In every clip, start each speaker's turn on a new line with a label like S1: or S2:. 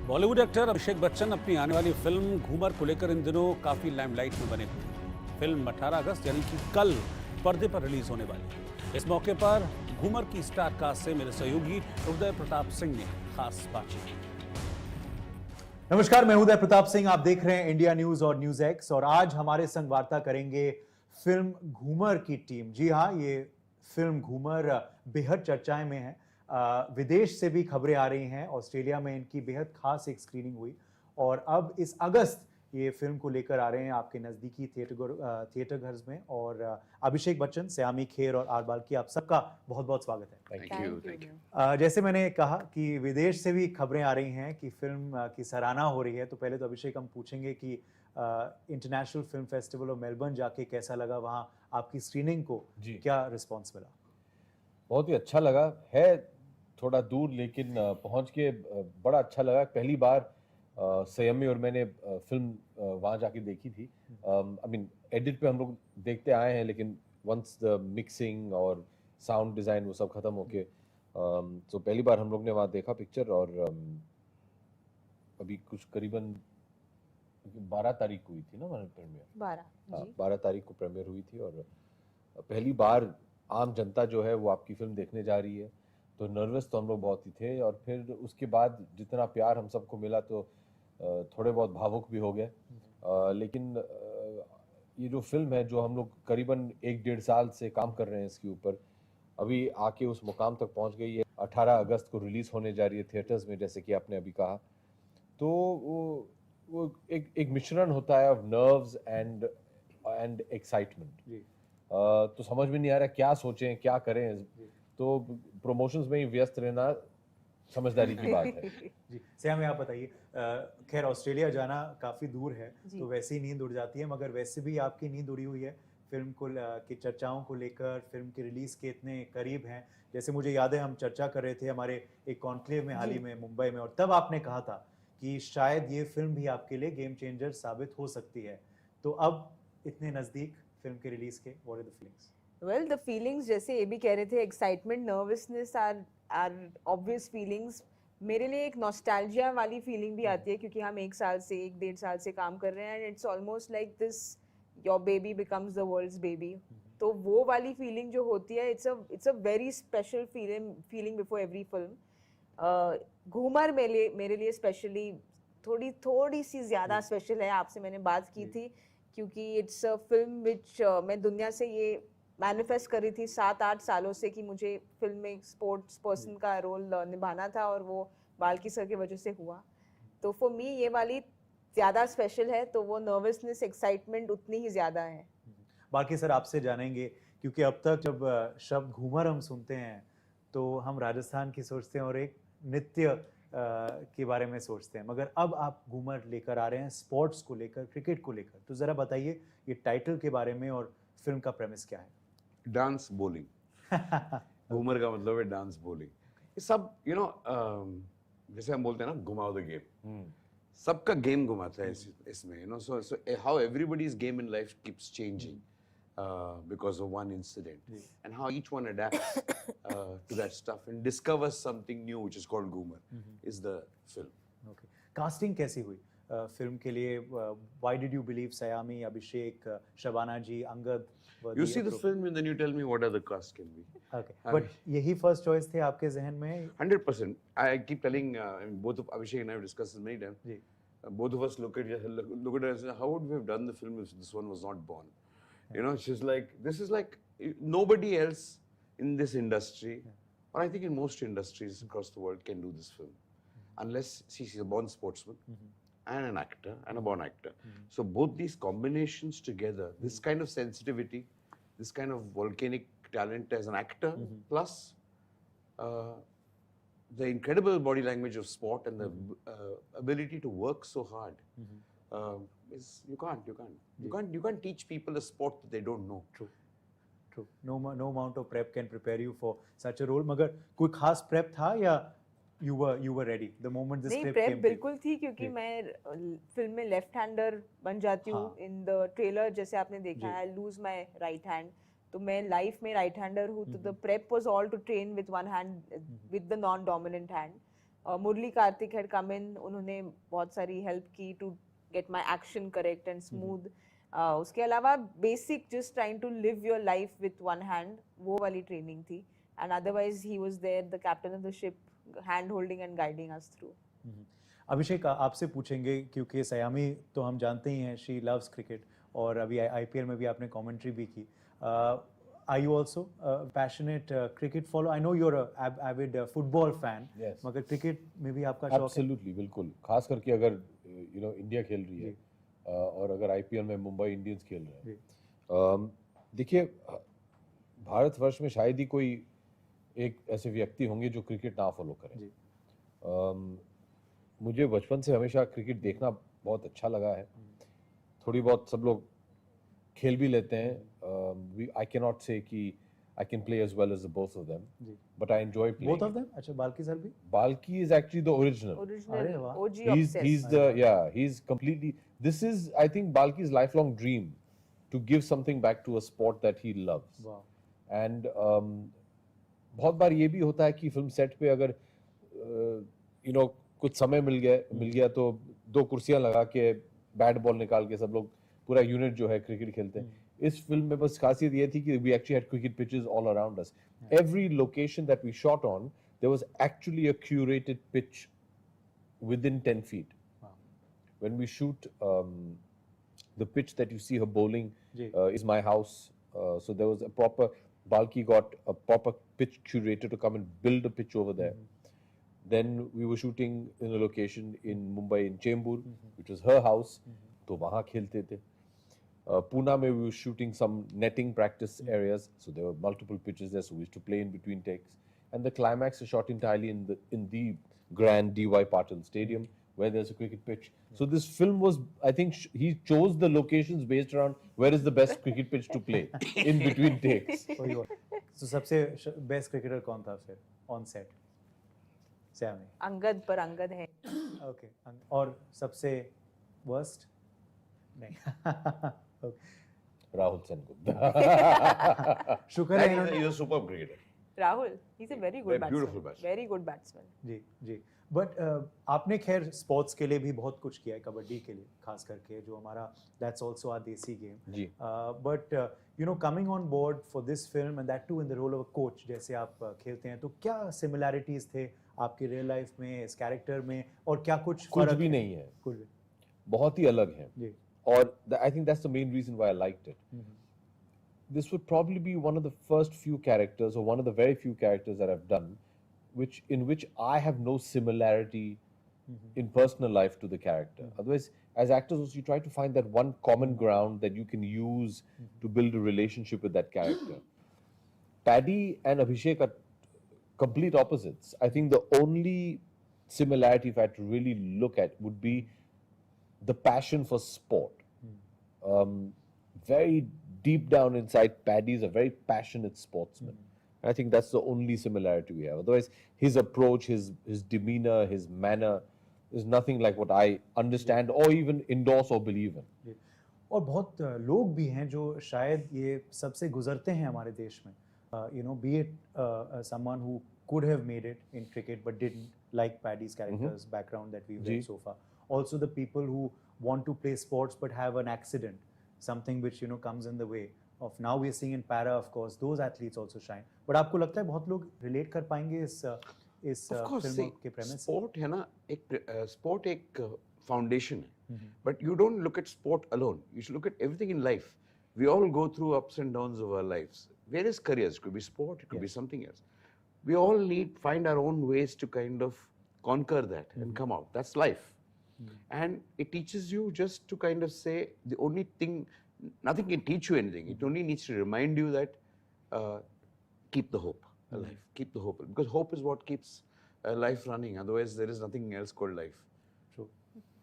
S1: Bollywood actor Abhishek Bachchan अपनी आने वाली फिल्म घूमर को लेकर इन दिनों काफी लाइमलाइट में बने हुए हैं। फिल्म 18 अगस्त यानी कि कल पर्दे पर रिलीज होने वाली है। इस मौके पर घूमर की स्टार कास्ट से मेरे सहयोगी उदय प्रताप सिंह ने खास बातचीत की।
S2: नमस्कार, मैं उदय प्रताप सिंह। आप देख रहे हैं इंडिया न्यूज और न्यूज एक्स और आज हमारे संग वार्ता करेंगे फिल्म घूमर की टीम। जी हाँ, ये फिल्म घूमर बेहद चर्चाएं में है। विदेश से भी खबरें आ रही हैं। ऑस्ट्रेलिया में इनकी बेहद खास एक स्क्रीनिंग हुई और अब इस अगस्त ये फिल्म को लेकर आ रहे हैं आपके नज़दीकी थिएटर घर में। और अभिषेक बच्चन, सयामी खेर और आर बाल्की, आप सबका बहुत बहुत स्वागत है।
S3: Thank you.
S2: जैसे मैंने कहा कि विदेश से भी खबरें आ रही हैं कि फिल्म की सराहना हो रही है, तो पहले तो अभिषेक हम पूछेंगे कि इंटरनेशनल फिल्म फेस्टिवल और मेलबर्न जाके कैसा लगा, वहाँ आपकी स्क्रीनिंग को क्या रिस्पॉन्स मिला?
S3: बहुत ही अच्छा लगा है, थोड़ा दूर लेकिन पहुंच के बड़ा अच्छा लगा। पहली बार संयमी और मैंने फिल्म वहाँ जाके देखी थी। आई मीन एडिट पे हम लोग देखते आए हैं, लेकिन वंस द मिक्सिंग और साउंड डिज़ाइन वो सब खत्म होके तो पहली बार हम लोग ने वहाँ देखा पिक्चर। और अभी कुछ करीबन 12 तारीख को हुई थी ना हमारी प्रीमियर। 12 तारीख को प्रीमियर हुई थी और पहली बार आम जनता जो है वो आपकी फिल्म देखने जा रही है, तो नर्वस तो हम लोग बहुत ही थे। और फिर उसके बाद जितना प्यार हम सबको मिला तो थोड़े बहुत भावुक भी हो गए। लेकिन ये जो फिल्म है, जो हम लोग करीबन 1-1.5 साल से काम कर रहे हैं इसके ऊपर, अभी आके उस मुकाम तक पहुंच गई है। 18 अगस्त को रिलीज होने जा रही है थिएटर्स में, जैसे कि आपने अभी कहा। तो वो एक मिश्रण होता है ऑफ नर्व्स एंड एक्साइटमेंट। तो समझ में नहीं आ रहा क्या सोचें, क्या करें। तो प्रमोशंस में ही व्यस्त रहना समझदारी की बात है।
S2: जी सयामी, आप बताइए। खैर, ऑस्ट्रेलिया जाना काफ़ी दूर है तो वैसे ही नींद उड़ जाती है, मगर वैसे भी आपकी नींद उड़ी हुई है फिल्म को की चर्चाओं को लेकर। फिल्म के रिलीज़ के इतने करीब हैं। जैसे मुझे याद है, हम चर्चा कर रहे थे हमारे एक कॉन्क्लेव में हाल ही में मुंबई में, और तब आपने कहा था कि शायद ये फिल्म भी आपके लिए गेम चेंजर साबित हो सकती है। तो अब इतने नज़दीक फिल्म के रिलीज़ के, what are the feelings?
S4: Well, the feelings, जैसे ये भी कह रहे थे, excitement, nervousness are obvious feelings. मेरे लिए एक नॉस्टैल्जिया वाली फीलिंग भी आती है, क्योंकि हम 1-1.5 साल से काम कर रहे हैं and it's almost like this your baby becomes the world's baby. तो वो वाली फीलिंग जो होती है, it's a very special feeling before every film. Ghoomar मेरे लिए स्पेशली थोड़ी सी ज़्यादा स्पेशल है। आपसे मैंने बात की थी क्योंकि इट्स अ फिल्म विच मैं दुनिया से ये मैनिफेस्ट कर रही थी 7-8 सालों से कि मुझे फिल्म में स्पोर्ट्स पर्सन का रोल निभाना था, और वो बाल्की सर की वजह से हुआ। तो फॉर मी ये वाली ज़्यादा स्पेशल है, तो वो नर्वसनेस, एक्साइटमेंट उतनी ही ज़्यादा है।
S2: बाल्की सर, आपसे जानेंगे, क्योंकि अब तक जब शब्द घूमर हम सुनते हैं तो हम राजस्थान की सोचते हैं और एक नृत्य के बारे में सोचते हैं, मगर अब आप घूमर लेकर आ रहे हैं स्पोर्ट्स को लेकर, क्रिकेट को लेकर। तो ज़रा बताइए ये टाइटल के बारे में और फिल्म का प्रेमिस क्या है?
S5: Dance bowling. घूमर का मतलब है डांस बॉलिंग। ये सब जैसे हम बोलते हैं ना, घुमाओ द गेम। सबका गेम घुमाता है इसमें, so how everybody's game in life keeps changing because of one incident, and how each one adapts to that stuff and discovers something new, which is called Ghoomar, is the film.
S2: Okay. Casting कैसी हुई film के लिए? Why did you believe Saiyami, Abhishek, Shabana ji, Angad?
S5: You see the film and then you tell me what other cast can be.
S2: Okay. But यही first choice थे आपके जहन में?
S5: 100%. I keep telling both of Abhishek and I have discussed this many times. Both of us look at it and say, how would we have done the film if this one was not born? She's like, this is like nobody else in this industry, or I think in most industries across the world, can do this film, unless she's a born sportsman and an actor and a born actor. So both these combinations together, this kind of sensitivity, this kind of volcanic talent as an actor, plus the incredible body language of sport and the ability to work so hard. You can't teach people a sport that they don't know.
S2: True. No amount of prep can prepare you for such a role. मगर कोई खास prep था या you were ready the moment this script came?
S4: नहीं, prep बिल्कुल थी, क्योंकि मैं फिल्म में लेफ्ट हैंडर बन जाती हूँ। इन द ट्रेलर जैसे आपने देखा है, लूज माय राइट हैंड, तो मैं लाइफ में राइट हैंडर हूँ। तो the prep was all to train with one hand, with the non dominant hand. Murali Karthik had come in, उन्होंने बहुत सारी हेल्प की to get my action correct and smooth. उसके अलावा basic just trying to live your life with one hand, वो वाली training थी. And otherwise he was there, the captain of the ship, hand holding and guiding us through.
S2: Abhishek, आपसे पूछेंगे क्योंकि सयामी तो हम जानते ही हैं, शी लव्स क्रिकेट और अभी आईपीएल में भी आपने कमेंट्री भी की. Are you also a passionate cricket follower? I know you're a avid football fan.
S3: Yes.
S2: मगर क्रिकेट में भी आपका शौक है?
S3: Absolutely, बिल्कुल. खास करके अगर इंडिया खेल रही है और अगर आईपीएल में मुंबई इंडियंस खेल रहे हैं, देखिए भारतवर्ष में शायद ही कोई एक ऐसे व्यक्ति होंगे जो क्रिकेट ना फॉलो करें. मुझे बचपन से हमेशा क्रिकेट देखना बहुत अच्छा लगा है. थोड़ी बहुत सब लोग खेल भी लेते हैं. I cannot say कि I can play as well as the both of them, but I enjoy playing.
S2: Both of them? अच्छा, बाल्की सर भी?
S3: Balki is actually the original.
S2: अरे वाह.
S4: OG
S3: He's
S4: obsessed.
S3: he's completely. This is, I think, Balki's lifelong dream to give something back to a sport that he loves.
S2: Wow.
S3: And बहुत बार ये भी होता है कि फिल्म सेट पे अगर कुछ समय मिल गया तो दो कुर्सियां लगा के बैट बॉल निकाल के सब लोग पूरा यूनिट जो है क्रिकेट खेलते हैं. इस फिल्म में बस खासियत ये थी कि we actually had cricket pitches all around us. Every location that we shot on, there was actually a curated pitch within 10 feet.
S2: Wow.
S3: When we shoot, the pitch that you see her bowling is my house. So there was a proper, Balki got a proper pitch curator to come and build a pitch over there. Then we were shooting in a location in Mumbai, in Chembur, which was her house. तो वहाँ खेलते थे. Pune, we were shooting some netting practice areas, so there were multiple pitches there, so we used to play in between takes. And the climax is shot entirely in the grand D.Y. Patil Stadium, where there's a cricket pitch. So this film was, I think, he chose the locations based around where is the best cricket pitch to play in between takes.
S2: तो सबसे best cricketer कौन था फिर on set? सयामी.
S4: Angad, पर अंगद है.
S2: Okay. और सबसे worst? नहीं.
S3: Rahul Sengupta.
S2: शुक्र है
S5: And he's a superb cricketer.
S4: Rahul, he's a very good batsman.
S5: Beautiful batsman.
S4: Very good batsman.
S2: जी जी. बट आपने खैर स्पोर्ट्स के लिए भी बहुत कुछ किया है, कबड्डी के लिए खास करके, जो हमारा that's also our desi game.
S3: जी.
S2: But coming on board for this film and that too in the role of a coach, जैसे आप खेलते हैं, तो क्या सिमिलैरिटीज थे आपकी रियल लाइफ में, इस कैरेक्टर में, और क्या कुछ
S3: कुछ भी नहीं है.
S2: कुछ भी
S3: बहुत ही अलग है.
S2: जी.
S3: Or I think that's the main reason why I liked it. This would probably be one of the first few characters, or one of the very few characters that I've done, in which I have no similarity in personal life to the character. Otherwise, as actors, also, you try to find that one common ground that you can use to build a relationship with that character. Paddy and Abhishek are complete opposites. I think the only similarity, if I had to really look at, would be the passion for sport. Very deep down inside, Paddy is a very passionate sportsman. I think that's the only similarity we have. Otherwise, his approach, his demeanor, his manner is nothing like what I understand or even endorse or believe in.
S2: और बहुत लोग भी हैं जो शायद ये सबसे गुजरते हैं हमारे देश में. Be it someone who could have made it in cricket but didn't, like Paddy's character's background that we've read so far. Also the people who want to play sports but have an accident, something which comes in the way of. Now we are seeing in para, of course, those athletes also shine. But आपको लगता है बहुत लोग relate कर पाएंगे इस film के premise?
S5: Sport है ना, स्पोर्ट एक फाउंडेशन है, but you don't look at sport alone. You should look at everything in life. We all go through ups and downs of our lives. Various careers, it could be sport, it could be something else. We all find our own ways to kind of conquer that and come out. That's life. And it teaches you just to kind of say, the only thing, nothing can teach you anything. It only needs to remind you that keep the hope alive. Keep the hope. Because hope is what keeps life running. Otherwise, there is nothing else called life.
S2: True.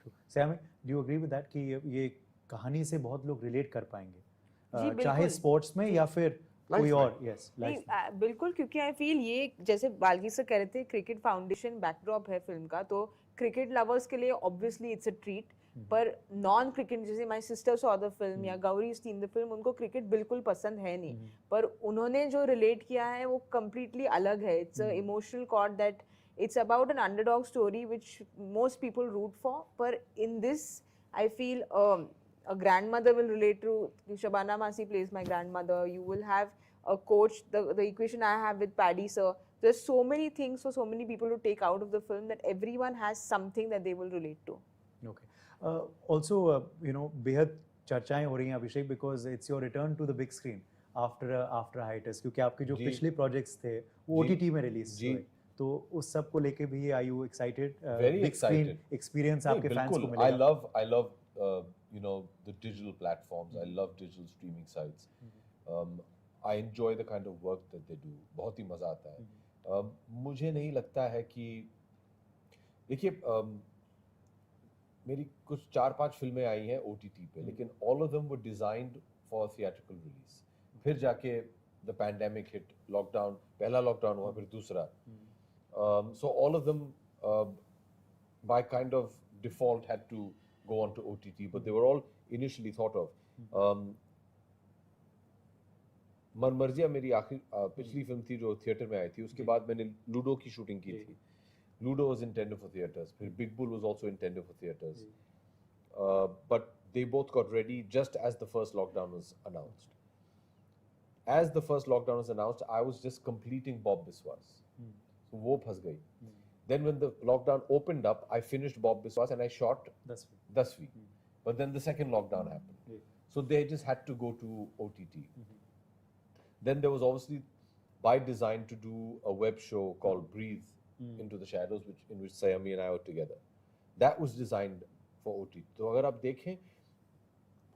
S2: True. Sam, do you agree with that कि ये कहानी से बहुत लोग relate कर पाएंगे, चाहे sports में या फिर कोई और? यस,
S4: बिल्कुल, क्योंकि आई फील ये जैसे बाल्की से कह रहे थे, क्रिकेट फाउंडेशन बैकड्रॉप है फिल्म का, तो क्रिकेट लवर्स के लिए ऑब्वियसली इट्स अ ट्रीट. पर नॉन क्रिकेट, जैसे my sister saw the film या गौरी सीन द फिल्म, उनको क्रिकेट बिल्कुल पसंद है नहीं, पर उन्होंने जो रिलेट किया है वो कम्प्लीटली अलग है. It's a emotional cord that It's about an underdog story which most people root for. But in this, I feel a grandmother will relate to. Shabana Masi plays my grandmother. You will have a coach. The equation I have with Paddy sir. There's so many things for so many people to take out of the film that everyone has something that they will relate to.
S2: Okay. Also, बेहद चर्चाएं हो रही हैं अभिषेक, because it's your return to the big screen after hiatus, क्योंकि आपके जो पिछले projects थे वो OTT में release हुए, तो उस सब को लेके भी are you excited?
S3: Very
S2: big screen
S3: excited.
S2: experience आपके fans को
S3: बिल्कुल.
S2: मिलेगा.
S3: I love the digital platforms. I love digital streaming sites. I enjoy the kind of work that they do. बहुत ही मजा आता है. मुझे नहीं लगता है कि देखिए मेरी कुछ 4-5 फिल्में आई हैं OTT पे, लेकिन all of them were designed for theatrical release. फिर जाके the pandemic hit, lockdown, पहला lockdown हुआ, फिर दूसरा. So all of them by kind of default had to go on to OTT, but they were all initially thought of. Manmarziyaan मेरी आखिरी पिछली film थी जो थिएटर में आई थी. उसके बाद मैंने लूडो की शूटिंग की थी. Ludo was intended for theaters. Big Bull was also intended for theaters. But they both got ready just as the first lockdown was announced. As the first lockdown was announced, I was just completing Bob Biswas. So वो फंस गई. Then when the lockdown opened up, I finished Bob Biswas and I shot Dasvi. But then the second lockdown happened. So they just had to go to OTT. Then there was obviously by design to do a web show called Breathe into the Shadows, in which Saiyami and I were together. That was designed for OTT. तो अगर आप देखें,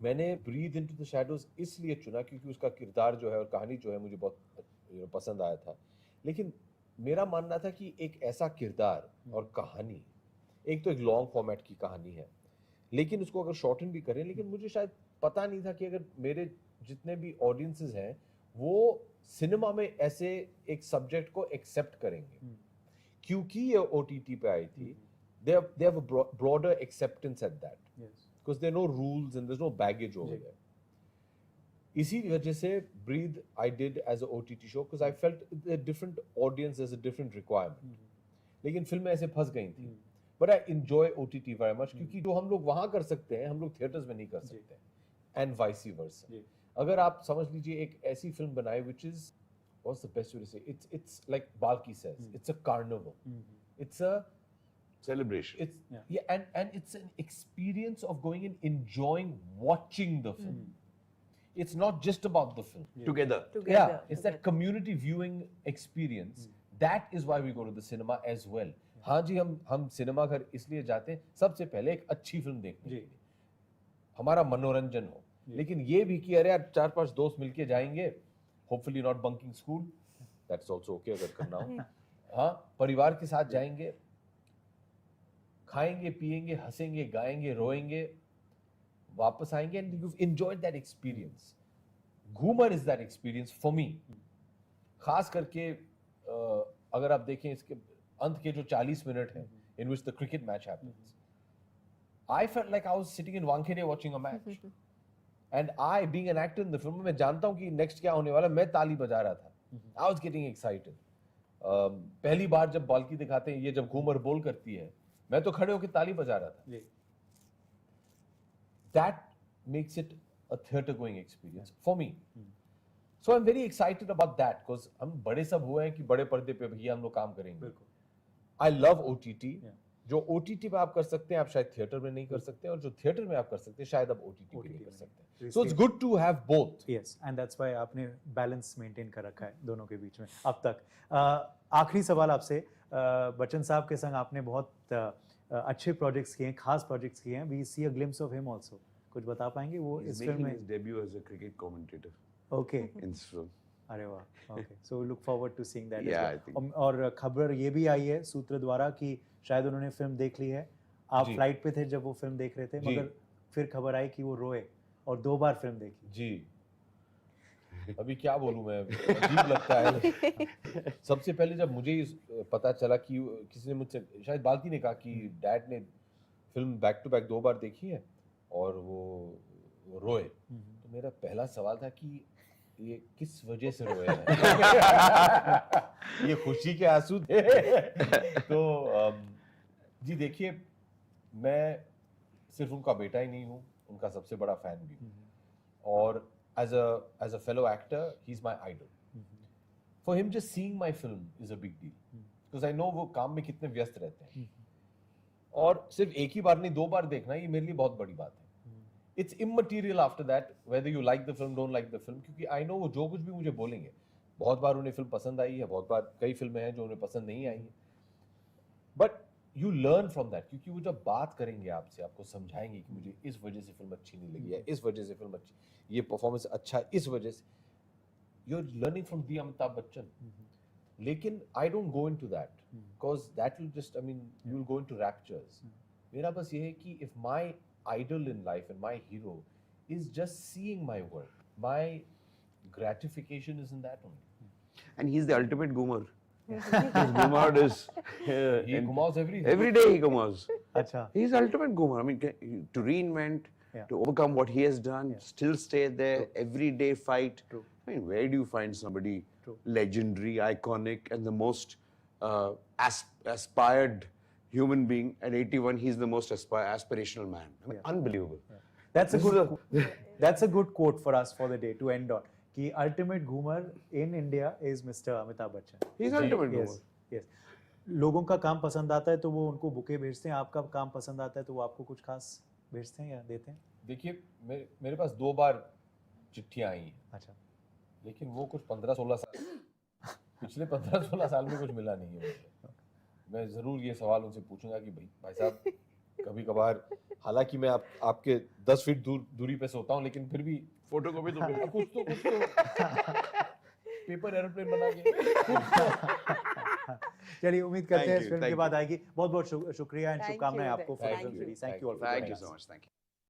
S3: मैंने Breathe into the Shadows इसलिए चुना क्योंकि उसका किरदार जो है और कहानी जो है मुझे बहुत पसंद आया था. लेकिन मेरा मानना था कि एक ऐसा किरदार और कहानी, एक तो एक लॉन्ग फॉर्मेट की कहानी है, लेकिन उसको अगर शॉर्टन भी करें, लेकिन मुझे शायद पता नहीं था कि अगर मेरे जितने भी ऑडियंसेस हैं वो सिनेमा में ऐसे एक सब्जेक्ट को एक्सेप्ट करेंगे. क्योंकि ये OTT पे आई थी, they have a broader acceptance at that. Yes. Because there are no rules and there's no baggage over there. इसी वजह से Breathe I did as a OTT show because I felt a different audience, there's a different requirement. लेकिन फिल्में ऐसे फंस गई थी. But I enjoy OTT very much क्योंकि जो हम लोग वहाँ कर सकते हैं, हम लोग थिएटर्स में नहीं कर सकते. And vice versa. अगर आप समझ लीजिए एक ऐसी फिल्म बनाए which is, what's the best way to say? It's like Balki says. It's a carnival. It's a
S5: celebration.
S3: And it's an experience of going and enjoying watching the film. It's not just about the film.
S5: Together.
S3: It's that community viewing experience. That is why we go to the cinema as well. हाँ जी, हम cinema घर इसलिए जाते हैं सबसे पहले एक अच्छी फिल्म देखने के लिए, हमारा मनोरंजन हो. लेकिन ये भी कि अरे यार 4-5 दोस्त मिलके जाएंगे, hopefully not bunking school, that's also okay अगर करना हो. हाँ, परिवार के साथ जाएंगे, खाएंगे, पिएंगे, हंसेंगे, गाएंगे, रोएंगे, वापस आएंगे, and you've enjoyed that experience. Ghoomar is that experience for me. खास करके अगर आप देखें इसके अंत के जो 40 मिनट हैं, in which the cricket match happens, I felt like I was sitting in Wankhede watching a match. And I, being an actor in the film, मैं जानता हूँ कि next क्या होने वाला, मैं ताली बजा रहा था. I was getting excited. पहली बार जब बाल्की दिखाते हैं, ये जब घूमर बोल करती है, मैं तो खड़े होकर ताली बजा रहा था. That makes it a theatre-going experience for me. So I'm very excited about that because हम बड़े सब हुए हैं कि बड़े पर्दे पे भैया हम लोग काम करेंगे. I love OTT. जो OTT पे आप कर सकते हैं, आप शायद थिएटर में नहीं कर सकते, और जो थिएटर में आप कर सकते हैं, शायद आप OTT पे नहीं कर सकते. So it's good to have both.
S2: Yes, and that's why आपने बैलेंस मेंटेन कर रखा है दोनों के बीच में अब तक. आखिरी सवाल आपसे, बच्चन साहब के संग आपने बहुत अच्छे प्रोजेक्ट्स किए हैं, खास प्रोजेक्ट्स किए हैं. We see a glimpse of him also. कुछ बता पाएंगे वो इस फिल्म में?
S5: He's making his debut as a cricket commentator.
S2: Okay.
S5: In this film.
S2: अरे वाह. Okay. So we look forward to seeing that.
S5: Yeah, I think.
S2: और खबर ये भी आई है सूत्र द्वारा कि शायद उन्होंने फिल्म देख ली है. आप फ्लाइट पे थे जब वो फिल्म देख रहे थे, मगर फिर खबर आई कि वो रोए और 2 बार फिल्म देखी.
S3: जी. अभी क्या बोलूं मैं, अजीब लगता है. सबसे पहले जब मुझे पता चला कि किसी ने मुझसे, शायद बाल्की ने कहा कि डैड ने फिल्म बैक टू बैक 2 बार देखी है और वो रोए, तो मेरा पहला सवाल था कि ये किस वजह से रोए हैं? ये खुशी के आंसू थे। तो जी देखिए, मैं सिर्फ उनका बेटा ही नहीं हूँ, उनका सबसे बड़ा फैन भी हूँ। और as a fellow actor, he's my idol. For him, just seeing my film is a big deal, because I know वो काम में कितने व्यस्त रहते हैं। और सिर्फ एक ही बार नहीं, 2 बार देखना, ये मेरे लिए बहुत बड़ी बात है। It's immaterial after that whether you like the film, don't like the film, क्योंकि I know वो जो कुछ भी मुझे बोलेंगे, बहुत बार उन्हें फिल्म पसंद आई है, बहुत बार कई फिल्में हैं जो उन्हें पसंद नहीं आई है, but you learn from that, क्योंकि वो जब बात करेंगे आपसे, आपको समझाएंगे कि मुझे इस वजह से फिल्म अच्छी नहीं लगी है, इस वजह से फिल्म अच्छी, ये परफॉर्मेंस अच्छा इस वजह से, you're learning from the Amitabh Bachchan. लेकिन I don't go into that, because that will just, I mean, you'll go into raptures. मेरा बस ये है कि if my idol in life and my hero is just seeing my work, my gratification is in that only.
S5: And he's the ultimate Ghoomar. Ghoomar is
S3: He Ghoomars every day.
S5: every day he Ghoomars.
S2: अच्छा,
S5: He's the ultimate Ghoomar. I mean, to reinvent, to overcome what he has done, still stay there, every day fight. I mean, where do you find somebody legendary, iconic, and the most aspired human being at 81? He's the most aspirational man. I mean, unbelievable.
S2: That's a good quote for us for the day to end on. कि ultimate Ghoomar in India is Mr. Amitabh Bachchan.
S5: He's ultimate Ghoomar.
S2: Yes. लोगों का काम पसंद आता है तो वो उनको बुके भेजते हैं, आपका काम पसंद आता है तो वो आपको कुछ खास भेजते हैं या देते हैं?
S3: देखिए, मेरे पास 2 बार चिट्ठियां आई हैं।
S2: अच्छा,
S3: लेकिन वो कुछ 15-16 साल, पिछले 15-16 साल में कुछ मिला नहीं है मुझे। मैं जरूर ये सवाल उनसे पूछूंगा कि भाई साहब, कभी कभार, हालांकि मैं आपके 10 फीट दूरी पे सोता हूँ, लेकिन फिर भी
S5: फोटो कॉपी तो
S3: कुछ तो पेपर एरोप्लेन बना के।
S2: चलिए, उम्मीद करते हैं इस फिल्म के बाद आएगी। बहुत बहुत शुक्रिया एंड शुभकामनाएं आपको।
S4: Thank you.
S2: Thank you all.
S5: Thank you so much. Thank you.